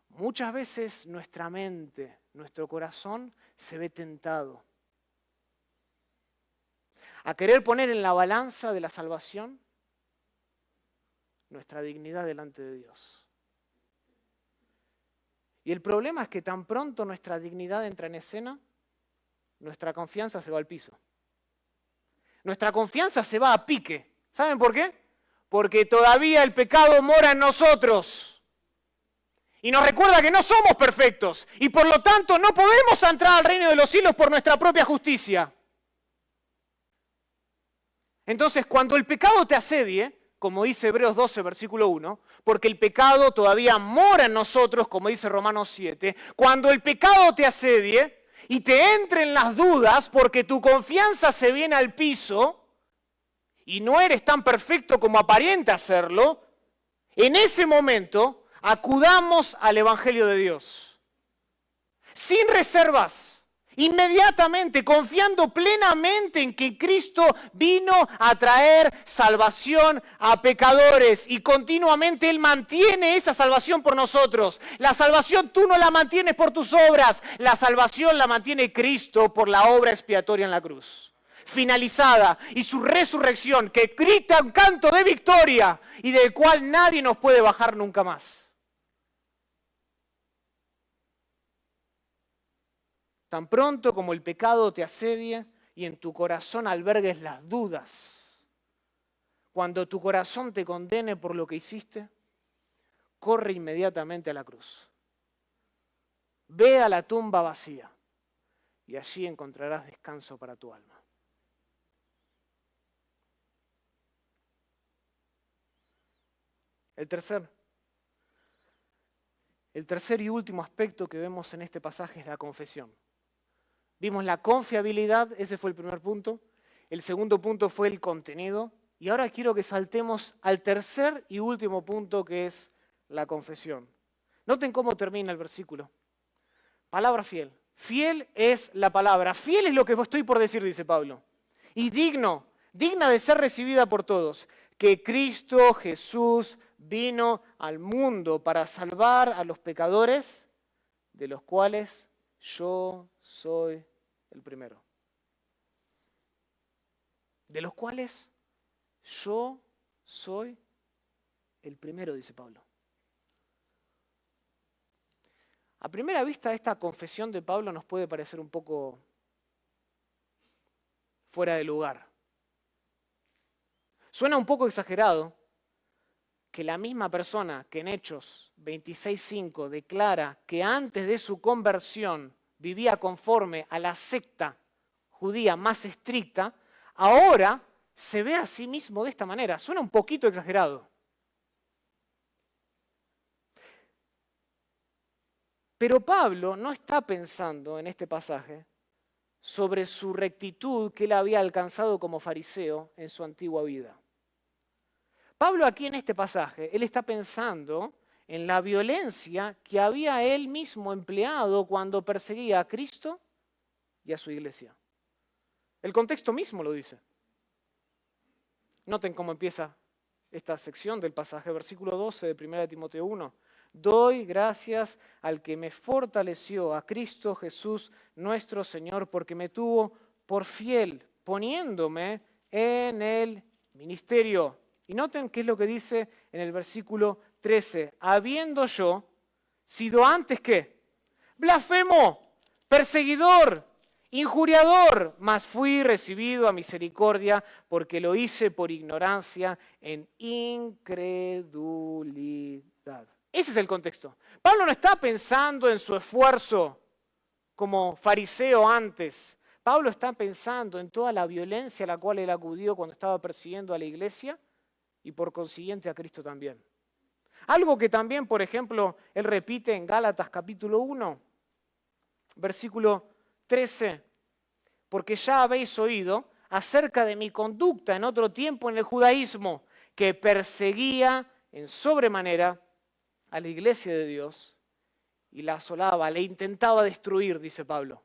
Muchas veces nuestra mente, nuestro corazón se ve tentado a querer poner en la balanza de la salvación nuestra dignidad delante de Dios. Y el problema es que tan pronto nuestra dignidad entra en escena, nuestra confianza se va al piso. Nuestra confianza se va a pique. ¿Saben por qué? Porque todavía el pecado mora en nosotros. Y nos recuerda que no somos perfectos. Y por lo tanto no podemos entrar al reino de los cielos por nuestra propia justicia. Entonces, cuando el pecado te asedie, como dice Hebreos 12, versículo 1, porque el pecado todavía mora en nosotros, como dice Romanos 7, cuando el pecado te asedie y te entren las dudas porque tu confianza se viene al piso y no eres tan perfecto como aparenta serlo, en ese momento acudamos al Evangelio de Dios. Sin reservas. Inmediatamente, confiando plenamente en que Cristo vino a traer salvación a pecadores y continuamente Él mantiene esa salvación por nosotros. La salvación tú no la mantienes por tus obras, la salvación la mantiene Cristo por la obra expiatoria en la cruz. Finalizada y su resurrección que grita un canto de victoria y del cual nadie nos puede bajar nunca más. Tan pronto como el pecado te asedie y en tu corazón albergues las dudas, cuando tu corazón te condene por lo que hiciste, corre inmediatamente a la cruz. Ve a la tumba vacía y allí encontrarás descanso para tu alma. El tercer y último aspecto que vemos en este pasaje es la confesión. Vimos la confiabilidad, ese fue el primer punto. El segundo punto fue el contenido. Y ahora quiero que saltemos al tercer y último punto, que es la confesión. Noten cómo termina el versículo. Palabra fiel. Fiel es la palabra. Fiel es lo que estoy por decir, dice Pablo. Y digna de ser recibida por todos. Que Cristo Jesús vino al mundo para salvar a los pecadores, de los cuales yo soy el primero. De los cuales yo soy el primero, dice Pablo. A primera vista, esta confesión de Pablo nos puede parecer un poco fuera de lugar. Suena un poco exagerado que la misma persona que en Hechos 26:5 declara que antes de su conversión vivía conforme a la secta judía más estricta, ahora se ve a sí mismo de esta manera. Suena un poquito exagerado. Pero Pablo no está pensando en este pasaje sobre su rectitud que él había alcanzado como fariseo en su antigua vida. Pablo aquí en este pasaje, él está pensando en la violencia que había él mismo empleado cuando perseguía a Cristo y a su iglesia. El contexto mismo lo dice. Noten cómo empieza esta sección del pasaje, versículo 12 de 1 Timoteo 1. Doy gracias al que me fortaleció, a Cristo Jesús nuestro Señor, porque me tuvo por fiel, poniéndome en el ministerio. Y noten qué es lo que dice en el versículo 13. Habiendo yo sido antes ¿qué? Blasfemo, perseguidor, injuriador, mas fui recibido a misericordia porque lo hice por ignorancia en incredulidad. Ese es el contexto. Pablo no está pensando en su esfuerzo como fariseo antes. Pablo está pensando en toda la violencia a la cual él acudió cuando estaba persiguiendo a la iglesia y por consiguiente a Cristo también. Algo que también, por ejemplo, él repite en Gálatas capítulo 1, versículo 13, porque ya habéis oído acerca de mi conducta en otro tiempo en el judaísmo, que perseguía en sobremanera a la iglesia de Dios y la asolaba, le intentaba destruir, dice Pablo.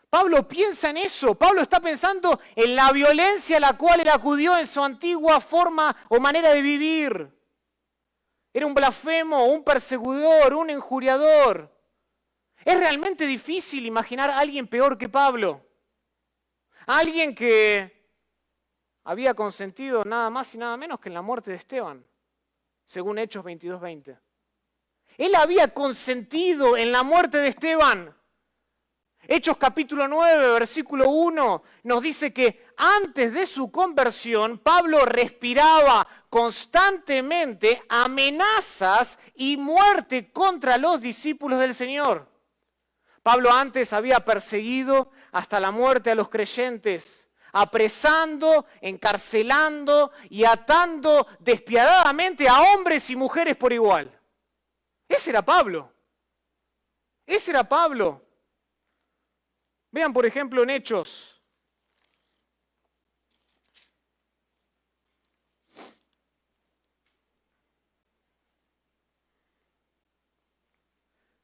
Pablo piensa en eso, Pablo está pensando en la violencia a la cual él acudió en su antigua forma o manera de vivir. Era un blasfemo, un perseguidor, un injuriador. Es realmente difícil imaginar a alguien peor que Pablo. Alguien que había consentido nada más y nada menos que en la muerte de Esteban, según Hechos 22:20. Él había consentido en la muerte de Esteban. Hechos capítulo 9, versículo 1, nos dice que antes de su conversión, Pablo respiraba constantemente amenazas y muerte contra los discípulos del Señor. Pablo antes había perseguido hasta la muerte a los creyentes, apresando, encarcelando y atando despiadadamente a hombres y mujeres por igual. Ese era Pablo. Ese era Pablo. Vean, por ejemplo, en Hechos.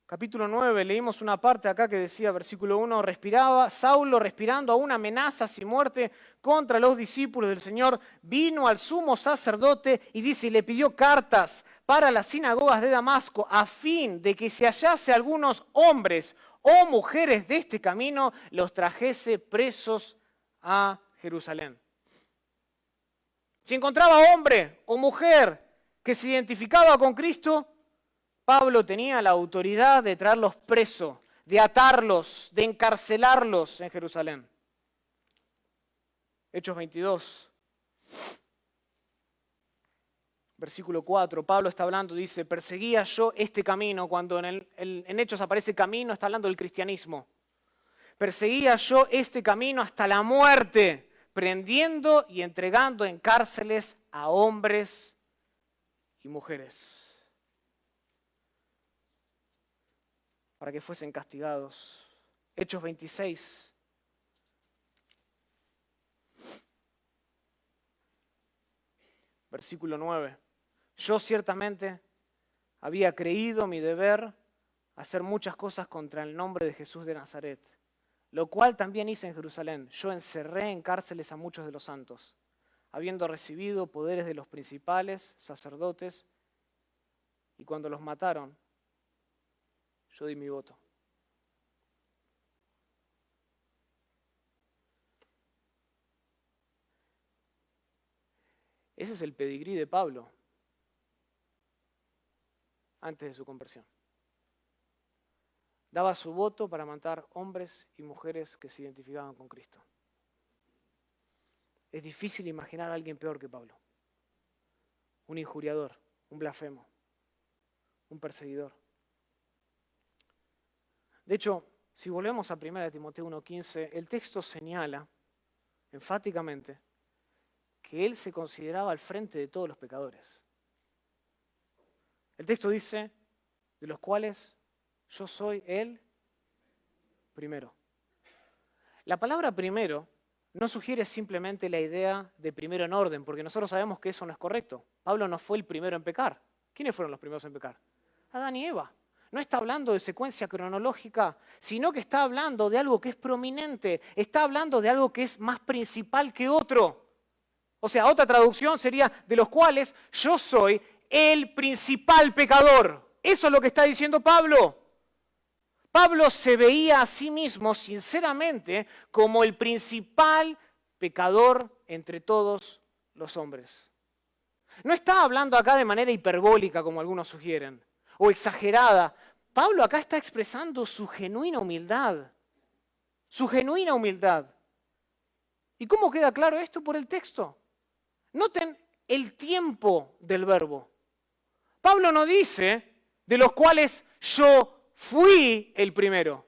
Capítulo 9, leímos una parte acá que decía, versículo 1, respiraba, Saulo respirando aún amenazas y muerte contra los discípulos del Señor, vino al sumo sacerdote y dice, y le pidió cartas para las sinagogas de Damasco, a fin de que si hallase algunos hombres o mujeres de este camino, los trajese presos a Jerusalén. Si encontraba hombre o mujer que se identificaba con Cristo, Pablo tenía la autoridad de traerlos presos, de atarlos, de encarcelarlos en Jerusalén. Hechos 22, versículo 4, Pablo está hablando, dice, perseguía yo este camino, cuando en Hechos aparece camino, está hablando del cristianismo. Perseguía yo este camino hasta la muerte, prendiendo y entregando en cárceles a hombres y mujeres, para que fuesen castigados. Hechos 26. Versículo 9. Yo ciertamente había creído mi deber hacer muchas cosas contra el nombre de Jesús de Nazaret, lo cual también hice en Jerusalén. Yo encerré en cárceles a muchos de los santos, habiendo recibido poderes de los principales sacerdotes, y cuando los mataron, yo di mi voto. Ese es el pedigrí de Pablo antes de su conversión. Daba su voto para matar hombres y mujeres que se identificaban con Cristo. Es difícil imaginar a alguien peor que Pablo. Un injuriador, un blasfemo, un perseguidor. De hecho, si volvemos a 1 Timoteo 1:15, el texto señala enfáticamente que él se consideraba al frente de todos los pecadores. El texto dice, de los cuales Yo soy el primero. La palabra primero no sugiere simplemente la idea de primero en orden, porque nosotros sabemos que eso no es correcto. Pablo no fue el primero en pecar. ¿Quiénes fueron los primeros en pecar? Adán y Eva. No está hablando de secuencia cronológica, sino que está hablando de algo que es prominente, está hablando de algo que es más principal que otro. O sea, otra traducción sería de los cuales yo soy el principal pecador. Eso es lo que está diciendo Pablo. Pablo se veía a sí mismo sinceramente como el principal pecador entre todos los hombres. No está hablando acá de manera hiperbólica como algunos sugieren, o exagerada. Pablo acá está expresando su genuina humildad. Su genuina humildad. ¿Y cómo queda claro esto? Por el texto. Noten el tiempo del verbo. Pablo no dice de los cuales yo fui el primero,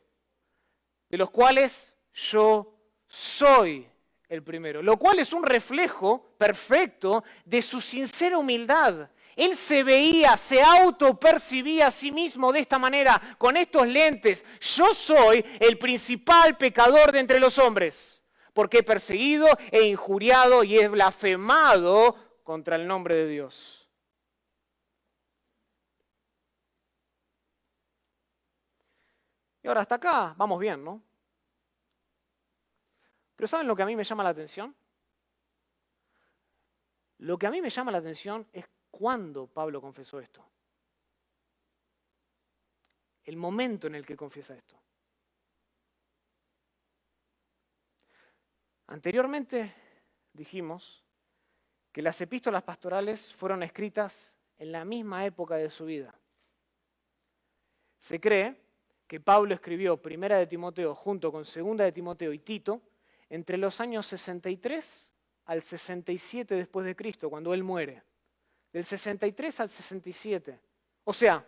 de los cuales yo soy el primero, lo cual es un reflejo perfecto de su sincera humildad. Él se veía, se autopercibía a sí mismo de esta manera, con estos lentes. Yo soy el principal pecador de entre los hombres, porque he perseguido, he injuriado y he blasfemado contra el nombre de Dios. Y ahora hasta acá vamos bien, ¿no? Pero ¿saben lo que a mí me llama la atención? Lo que a mí me llama la atención es cuándo Pablo confesó esto. El momento en el que confiesa esto. Anteriormente dijimos que las epístolas pastorales fueron escritas en la misma época de su vida. Se cree que Pablo escribió Primera de Timoteo junto con Segunda de Timoteo y Tito entre los años 63 al 67 después de Cristo, cuando él muere. Del 63 al 67. O sea,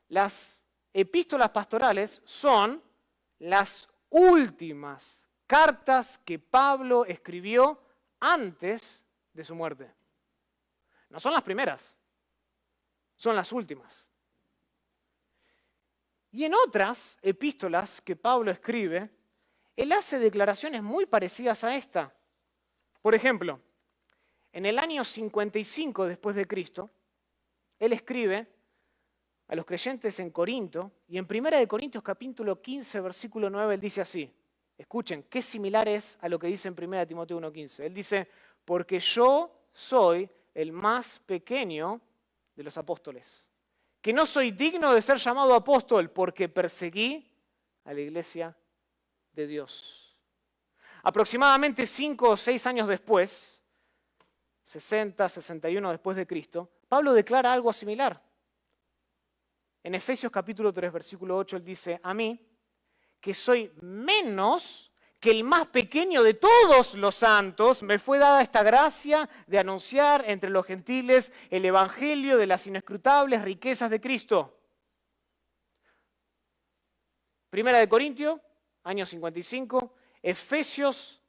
las epístolas pastorales son las últimas cartas que Pablo escribió antes de su muerte. No son las primeras, son las últimas. Y en otras epístolas que Pablo escribe, él hace declaraciones muy parecidas a esta. Por ejemplo, en el año 55 después de Cristo, él escribe a los creyentes en Corinto, y en 1 de Corintios capítulo 15, versículo 9, él dice así. Escuchen, qué similar es a lo que dice en 1 de Timoteo 1:15. Él dice, porque yo soy el más pequeño de los apóstoles, que no soy digno de ser llamado apóstol porque perseguí a la iglesia de Dios. Aproximadamente 5 o 6 años después, 60, 61 después de Cristo, Pablo declara algo similar. En Efesios capítulo 3, versículo 8, él dice, a mí, que soy menos que el más pequeño de todos los santos, me fue dada esta gracia de anunciar entre los gentiles el evangelio de las inescrutables riquezas de Cristo. Primera de Corintios, año 55, Efesios,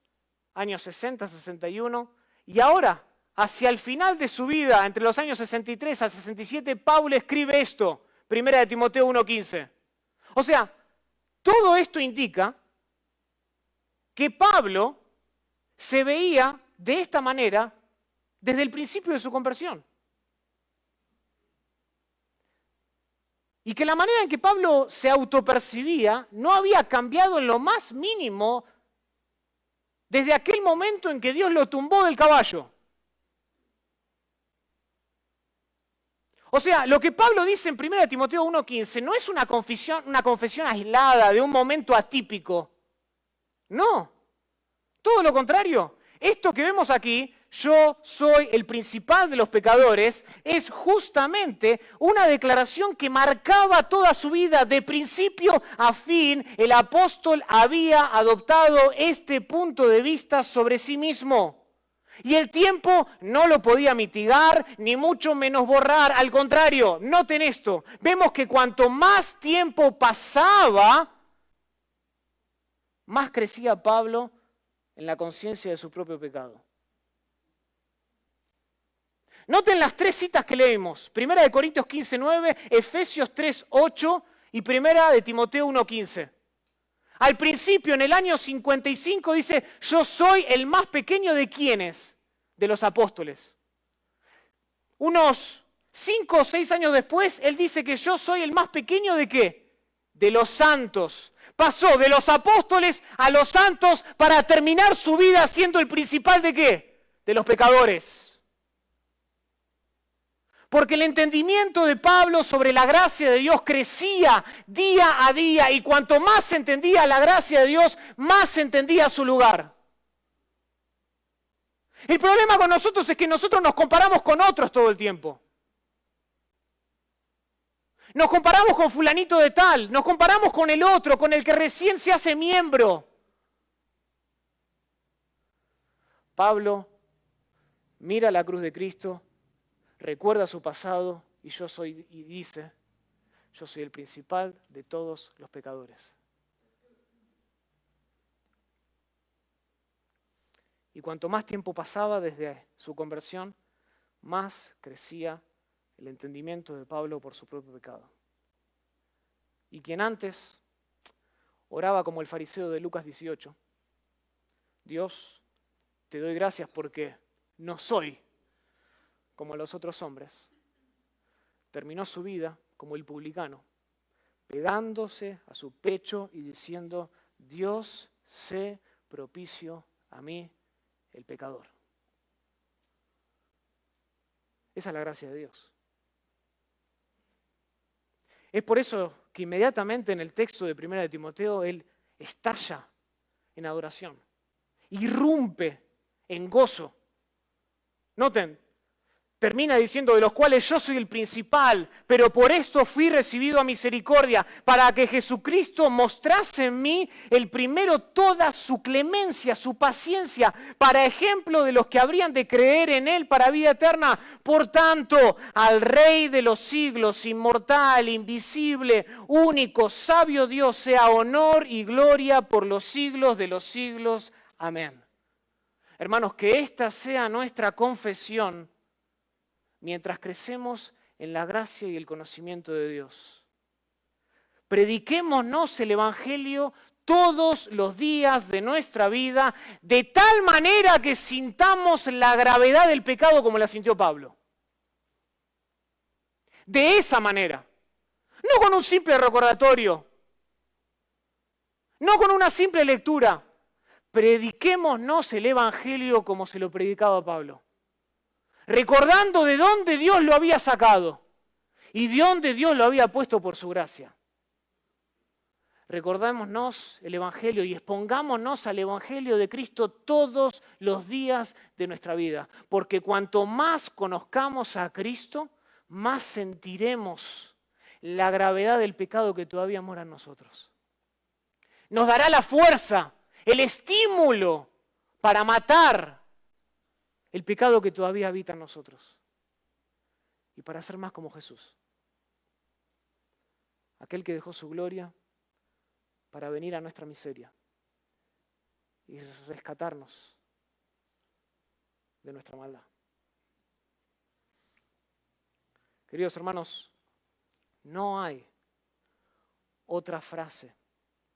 años 60, 61, y ahora, hacia el final de su vida, entre los años 63 al 67, Pablo escribe esto, Primera de Timoteo 1:15. O sea, todo esto indica que Pablo se veía de esta manera desde el principio de su conversión. Y que la manera en que Pablo se autopercibía no había cambiado en lo más mínimo desde aquel momento en que Dios lo tumbó del caballo. O sea, lo que Pablo dice en 1 Timoteo 1:15 no es una confesión aislada de un momento atípico. No, todo lo contrario. Esto que vemos aquí, yo soy el principal de los pecadores, es justamente una declaración que marcaba toda su vida. De principio a fin, el apóstol había adoptado este punto de vista sobre sí mismo. Y el tiempo no lo podía mitigar, ni mucho menos borrar. Al contrario, noten esto, vemos que cuanto más tiempo pasaba, más crecía Pablo en la conciencia de su propio pecado. Noten las 3 citas que leímos. 1 de Corintios 15:9, Efesios 3:8 y primera de Timoteo 1:15. Al principio, en el año 55, dice, yo soy el más pequeño de ¿quiénes? De los apóstoles. Unos 5 o 6 años después, él dice que yo soy el más pequeño ¿de qué? De los santos. Pasó de los apóstoles a los santos para terminar su vida siendo el principal ¿de qué? De los pecadores. Porque el entendimiento de Pablo sobre la gracia de Dios crecía día a día y cuanto más se entendía la gracia de Dios, más se entendía su lugar. El problema con nosotros es que nosotros nos comparamos con otros todo el tiempo. Nos comparamos con fulanito de tal, nos comparamos con el otro, con el que recién se hace miembro. Pablo mira la cruz de Cristo, recuerda su pasado y dice, yo soy el principal de todos los pecadores. Y cuanto más tiempo pasaba desde su conversión, más crecía el entendimiento de Pablo por su propio pecado. Y quien antes oraba como el fariseo de Lucas 18, Dios, te doy gracias porque no soy como los otros hombres, terminó su vida como el publicano, pegándose a su pecho y diciendo, Dios, sé propicio a mí, el pecador. Esa es la gracia de Dios. Es por eso que inmediatamente en el texto de 1 de Timoteo, él estalla en adoración, irrumpe en gozo. Noten, termina diciendo, de los cuales yo soy el principal, pero por esto fui recibido a misericordia, para que Jesucristo mostrase en mí el primero toda su clemencia, su paciencia, para ejemplo de los que habrían de creer en Él para vida eterna. Por tanto, al Rey de los siglos, inmortal, invisible, único, sabio Dios, sea honor y gloria por los siglos de los siglos. Amén. Hermanos, que esta sea nuestra confesión mientras crecemos en la gracia y el conocimiento de Dios. Prediquémonos el Evangelio todos los días de nuestra vida, de tal manera que sintamos la gravedad del pecado como la sintió Pablo. De esa manera, no con un simple recordatorio, no con una simple lectura. Prediquémonos el Evangelio como se lo predicaba Pablo, recordando de dónde Dios lo había sacado y de dónde Dios lo había puesto por su gracia. Recordémonos el Evangelio y expongámonos al Evangelio de Cristo todos los días de nuestra vida, porque cuanto más conozcamos a Cristo, más sentiremos la gravedad del pecado que todavía mora en nosotros. Nos dará la fuerza, el estímulo para matar el pecado que todavía habita en nosotros y para ser más como Jesús, aquel que dejó su gloria para venir a nuestra miseria y rescatarnos de nuestra maldad. Queridos hermanos, no hay otra frase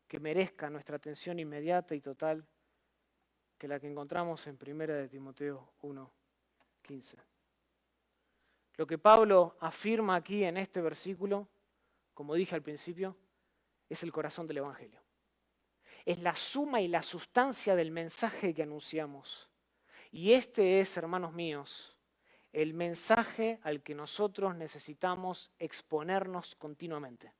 que merezca nuestra atención inmediata y total que la que encontramos en 1 de Timoteo 1:15. Lo que Pablo afirma aquí en este versículo, como dije al principio, es el corazón del Evangelio. Es la suma y la sustancia del mensaje que anunciamos. Y este es, hermanos míos, el mensaje al que nosotros necesitamos exponernos continuamente.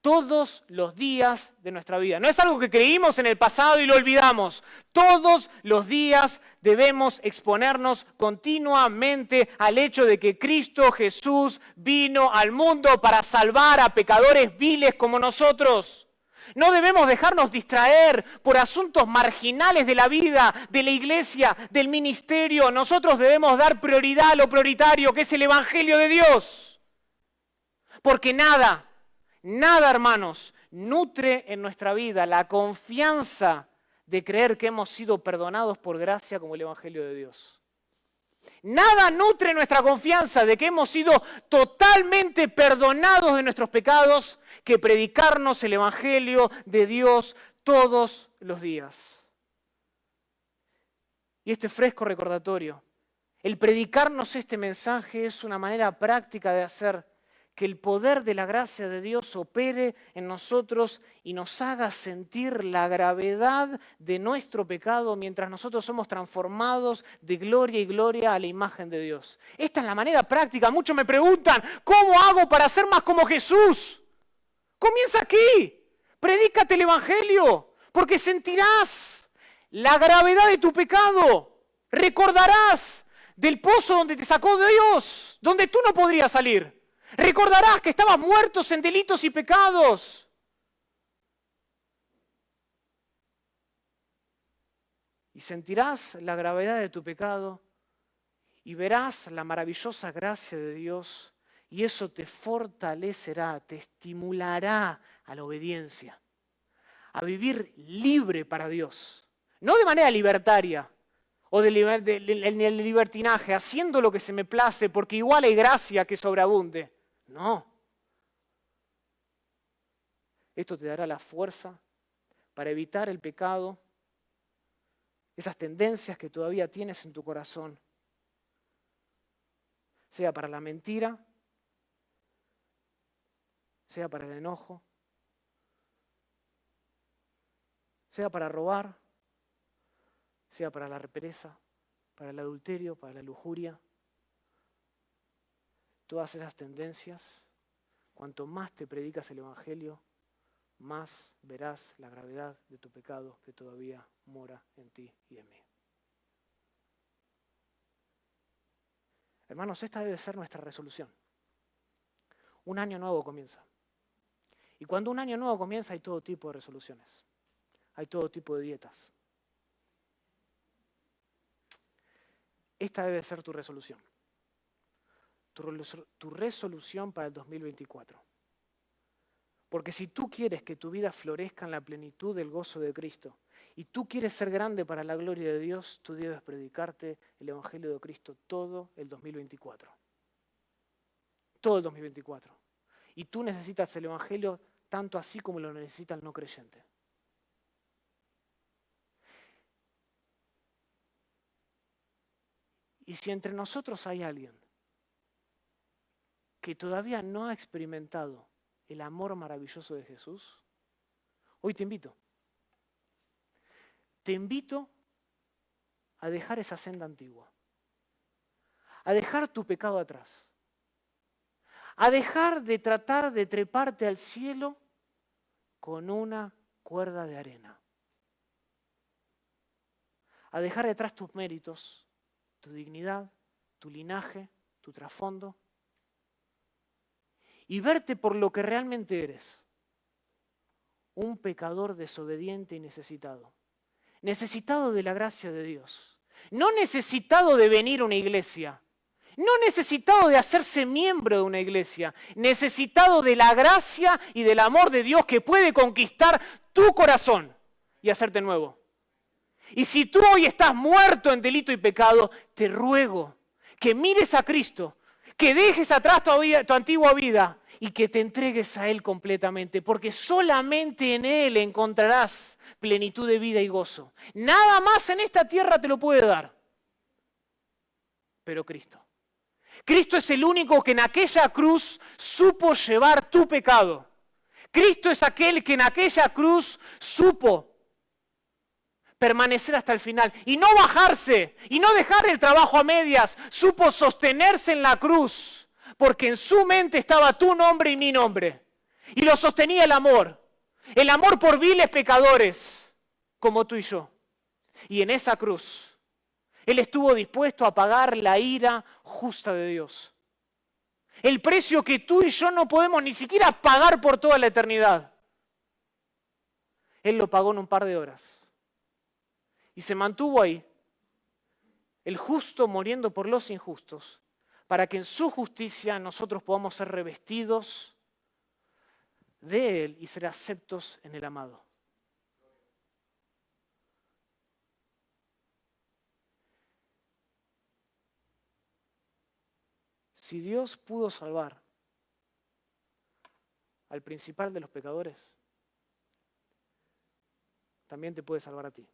Todos los días de nuestra vida. No es algo que creímos en el pasado y lo olvidamos. Todos los días debemos exponernos continuamente al hecho de que Cristo Jesús vino al mundo para salvar a pecadores viles como nosotros. No debemos dejarnos distraer por asuntos marginales de la vida, de la iglesia, del ministerio. Nosotros debemos dar prioridad a lo prioritario, que es el Evangelio de Dios. Porque nada, hermanos, nutre en nuestra vida la confianza de creer que hemos sido perdonados por gracia como el Evangelio de Dios. Nada nutre nuestra confianza de que hemos sido totalmente perdonados de nuestros pecados que predicarnos el Evangelio de Dios todos los días. Y este fresco recordatorio, el predicarnos este mensaje es una manera práctica de hacer que el poder de la gracia de Dios opere en nosotros y nos haga sentir la gravedad de nuestro pecado mientras nosotros somos transformados de gloria y gloria a la imagen de Dios. Esta es la manera práctica. Muchos me preguntan, ¿cómo hago para ser más como Jesús? Comienza aquí, predícate el Evangelio, porque sentirás la gravedad de tu pecado, recordarás del pozo donde te sacó Dios, donde tú no podrías salir. Recordarás que estabas muertos en delitos y pecados. Y sentirás la gravedad de tu pecado y verás la maravillosa gracia de Dios y eso te fortalecerá, te estimulará a la obediencia, a vivir libre para Dios. No de manera libertaria o de libertinaje, haciendo lo que se me place porque igual hay gracia que sobreabunde. No. Esto te dará la fuerza para evitar el pecado, esas tendencias que todavía tienes en tu corazón, sea para la mentira, sea para el enojo, sea para robar, sea para la pereza, para el adulterio, para la lujuria. Todas esas tendencias, cuanto más te predicas el Evangelio, más verás la gravedad de tu pecado que todavía mora en ti y en mí. Hermanos, esta debe ser nuestra resolución. Un año nuevo comienza. Y cuando un año nuevo comienza hay todo tipo de resoluciones. Hay todo tipo de dietas. Esta debe ser tu resolución. Tu resolución para el 2024. Porque si tú quieres que tu vida florezca en la plenitud del gozo de Cristo y tú quieres ser grande para la gloria de Dios, tú debes predicarte el Evangelio de Cristo todo el 2024. Todo el 2024. Y tú necesitas el Evangelio tanto así como lo necesita el no creyente. Y si entre nosotros hay alguien que todavía no ha experimentado el amor maravilloso de Jesús, hoy te invito. Te invito a dejar esa senda antigua, a dejar tu pecado atrás, a dejar de tratar de treparte al cielo con una cuerda de arena, a dejar detrás tus méritos, tu dignidad, tu linaje, tu trasfondo, y verte por lo que realmente eres, un pecador desobediente y necesitado. Necesitado de la gracia de Dios. No necesitado de venir a una iglesia. No necesitado de hacerse miembro de una iglesia. Necesitado de la gracia y del amor de Dios que puede conquistar tu corazón y hacerte nuevo. Y si tú hoy estás muerto en delito y pecado, te ruego que mires a Cristo, que dejes atrás tu antigua vida y que te entregues a Él completamente, porque solamente en Él encontrarás plenitud de vida y gozo. Nada más en esta tierra te lo puede dar, pero Cristo. Cristo es el único que en aquella cruz supo llevar tu pecado. Cristo es aquel que en aquella cruz supo permanecer hasta el final y no bajarse y no dejar el trabajo a medias, supo sostenerse en la cruz, porque en su mente estaba tu nombre y mi nombre, y lo sostenía el amor por viles pecadores como tú y yo. Y en esa cruz, Él estuvo dispuesto a pagar la ira justa de Dios. El precio que tú y yo no podemos ni siquiera pagar por toda la eternidad. Él lo pagó en un par de horas. Y se mantuvo ahí, el justo muriendo por los injustos, para que en su justicia nosotros podamos ser revestidos de Él y ser aceptos en el amado. Si Dios pudo salvar al principal de los pecadores, también te puede salvar a ti.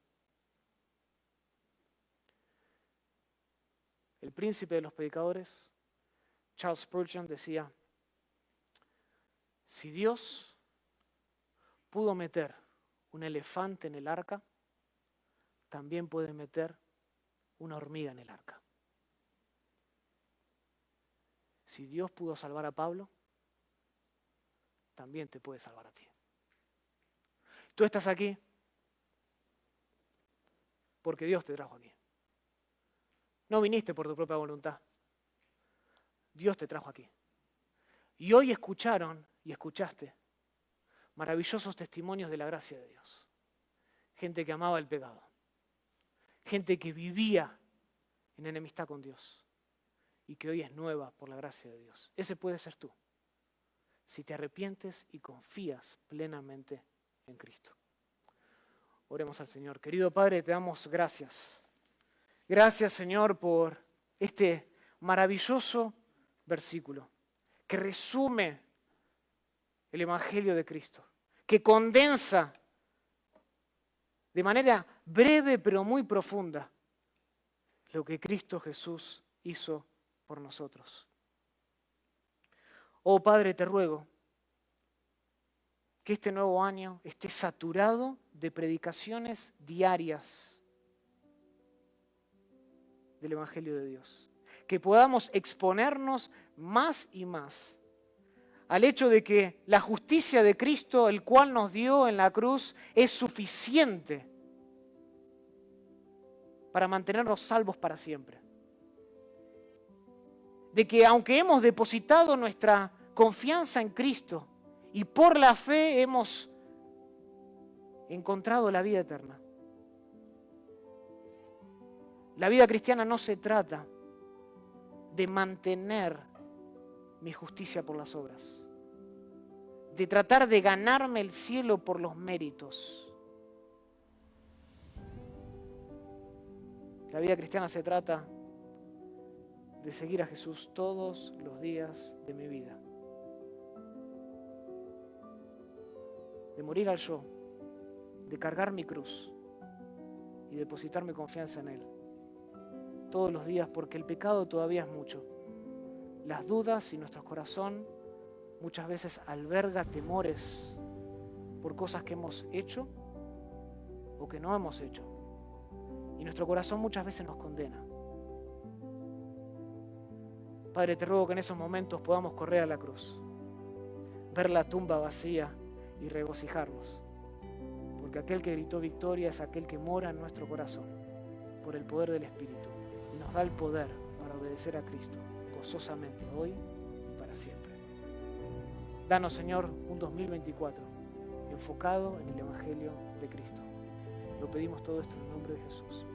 El príncipe de los pecadores, Charles Spurgeon, decía: si Dios pudo meter un elefante en el arca, también puede meter una hormiga en el arca. Si Dios pudo salvar a Pablo, también te puede salvar a ti. Tú estás aquí porque Dios te trajo aquí. No viniste por tu propia voluntad. Dios te trajo aquí. Y hoy escucharon y escuchaste maravillosos testimonios de la gracia de Dios. Gente que amaba el pecado. Gente que vivía en enemistad con Dios y que hoy es nueva por la gracia de Dios. Ese puede ser tú, si te arrepientes y confías plenamente en Cristo. Oremos al Señor. Querido Padre, te damos gracias. Gracias, Señor, por este maravilloso versículo que resume el Evangelio de Cristo, que condensa de manera breve pero muy profunda lo que Cristo Jesús hizo por nosotros. Oh Padre, te ruego que este nuevo año esté saturado de predicaciones diarias del Evangelio de Dios. Que podamos exponernos más y más al hecho de que la justicia de Cristo, el cual nos dio en la cruz, es suficiente para mantenernos salvos para siempre. De que aunque hemos depositado nuestra confianza en Cristo y por la fe hemos encontrado la vida eterna. La vida cristiana no se trata de mantener mi justicia por las obras, de tratar de ganarme el cielo por los méritos. La vida cristiana se trata de seguir a Jesús todos los días de mi vida, de morir al yo, de cargar mi cruz y depositar mi confianza en Él todos los días, porque el pecado todavía es mucho. Las dudas y nuestro corazón muchas veces alberga temores por cosas que hemos hecho o que no hemos hecho. Y nuestro corazón muchas veces nos condena. Padre, te ruego que en esos momentos podamos correr a la cruz, ver la tumba vacía y regocijarnos. Porque aquel que gritó victoria es aquel que mora en nuestro corazón por el poder del Espíritu y nos da el poder para obedecer a Cristo gozosamente hoy y para siempre. Danos, Señor, un 2024 enfocado en el Evangelio de Cristo. Lo pedimos todo esto en el nombre de Jesús.